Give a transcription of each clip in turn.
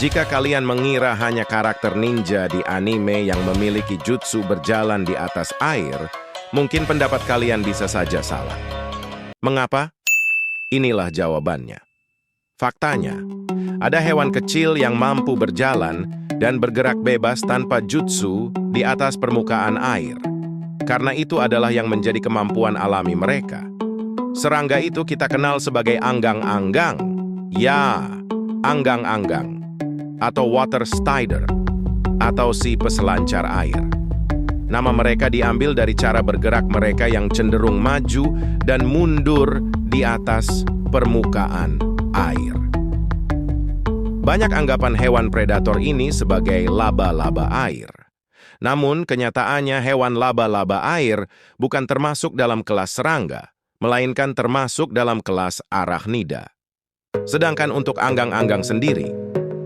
Jika kalian mengira hanya karakter ninja di anime yang memiliki jutsu berjalan di atas air, mungkin pendapat kalian bisa saja salah. Mengapa? Inilah jawabannya. Faktanya, ada hewan kecil yang mampu berjalan dan bergerak bebas tanpa jutsu di atas permukaan air. Karena itu adalah yang menjadi kemampuan alami mereka. Serangga itu kita kenal sebagai anggang-anggang. Ya, anggang-anggang. Atau water strider, atau si peselancar air. Nama mereka diambil dari cara bergerak mereka yang cenderung maju dan mundur di atas permukaan air. Banyak anggapan hewan predator ini sebagai laba-laba air. Namun, kenyataannya hewan laba-laba air bukan termasuk dalam kelas serangga, melainkan termasuk dalam kelas arachnida. Sedangkan untuk anggang-anggang sendiri,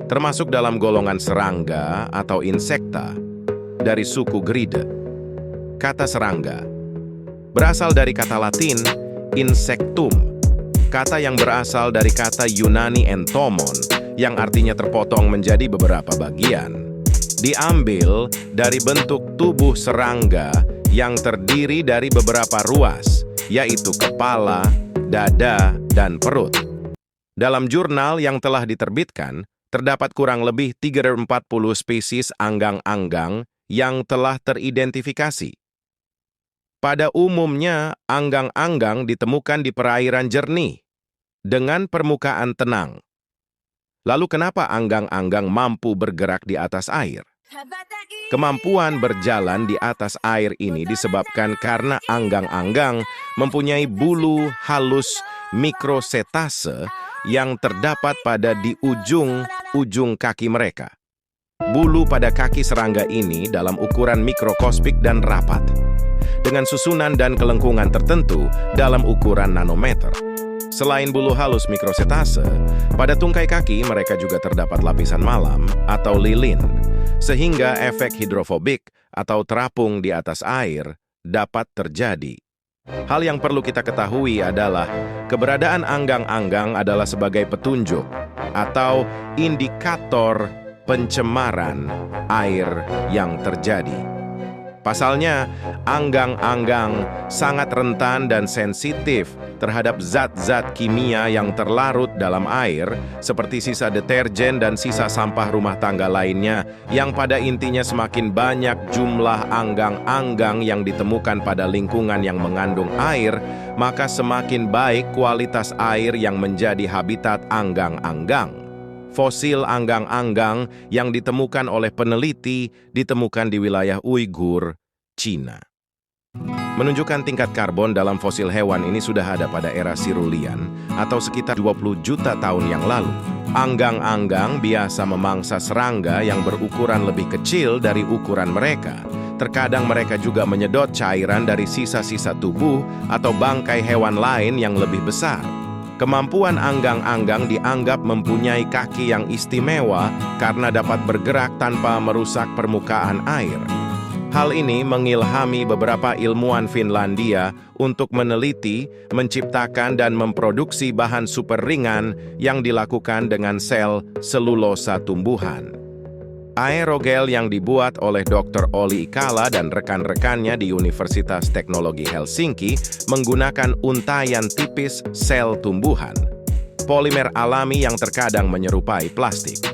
termasuk dalam golongan serangga atau insekta dari suku Grida. Kata serangga berasal dari kata Latin insectum, kata yang berasal dari kata Yunani entomon, yang artinya terpotong menjadi beberapa bagian. Diambil dari bentuk tubuh serangga yang terdiri dari beberapa ruas, yaitu kepala, dada, dan perut. Dalam jurnal yang telah diterbitkan, terdapat kurang lebih 340 spesies anggang-anggang yang telah teridentifikasi. Pada umumnya, anggang-anggang ditemukan di perairan jernih, dengan permukaan tenang. Lalu kenapa anggang-anggang mampu bergerak di atas air? Kemampuan berjalan di atas air ini disebabkan karena anggang-anggang mempunyai bulu halus mikrosetase yang terdapat pada di ujung kaki mereka. Bulu pada kaki serangga ini dalam ukuran mikroskopik dan rapat, dengan susunan dan kelengkungan tertentu dalam ukuran nanometer. Selain bulu halus mikrosetase, pada tungkai kaki mereka juga terdapat lapisan malam atau lilin, sehingga efek hidrofobik atau terapung di atas air dapat terjadi. Hal yang perlu kita ketahui adalah keberadaan anggang-anggang adalah sebagai petunjuk atau indikator pencemaran air yang terjadi. Pasalnya, anggang-anggang sangat rentan dan sensitif terhadap zat-zat kimia yang terlarut dalam air, seperti sisa deterjen dan sisa sampah rumah tangga lainnya, yang pada intinya semakin banyak jumlah anggang-anggang yang ditemukan pada lingkungan yang mengandung air, maka semakin baik kualitas air yang menjadi habitat anggang-anggang. Fosil anggang-anggang yang ditemukan oleh peneliti ditemukan di wilayah Uighur, Cina. Menunjukkan tingkat karbon dalam fosil hewan ini sudah ada pada era Silulian atau sekitar 20 juta tahun yang lalu. Anggang-anggang biasa memangsa serangga yang berukuran lebih kecil dari ukuran mereka. Terkadang mereka juga menyedot cairan dari sisa-sisa tubuh atau bangkai hewan lain yang lebih besar. Kemampuan anggang-anggang dianggap mempunyai kaki yang istimewa karena dapat bergerak tanpa merusak permukaan air. Hal ini mengilhami beberapa ilmuwan Finlandia untuk meneliti, menciptakan, dan memproduksi bahan super ringan yang dilakukan dengan sel selulosa tumbuhan. Aerogel yang dibuat oleh Dr. Olli Ikala dan rekan-rekannya di Universitas Teknologi Helsinki menggunakan untayan tipis sel tumbuhan, polimer alami yang terkadang menyerupai plastik.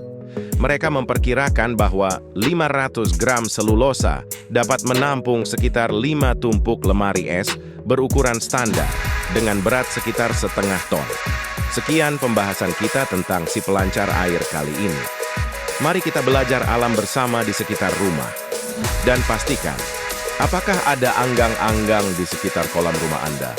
Mereka memperkirakan bahwa 500 gram selulosa dapat menampung sekitar 5 tumpuk lemari es berukuran standar dengan berat sekitar setengah ton. Sekian pembahasan kita tentang si pelancar air kali ini. Mari kita belajar alam bersama di sekitar rumah. Dan pastikan, apakah ada anggang-anggang di sekitar kolam rumah Anda?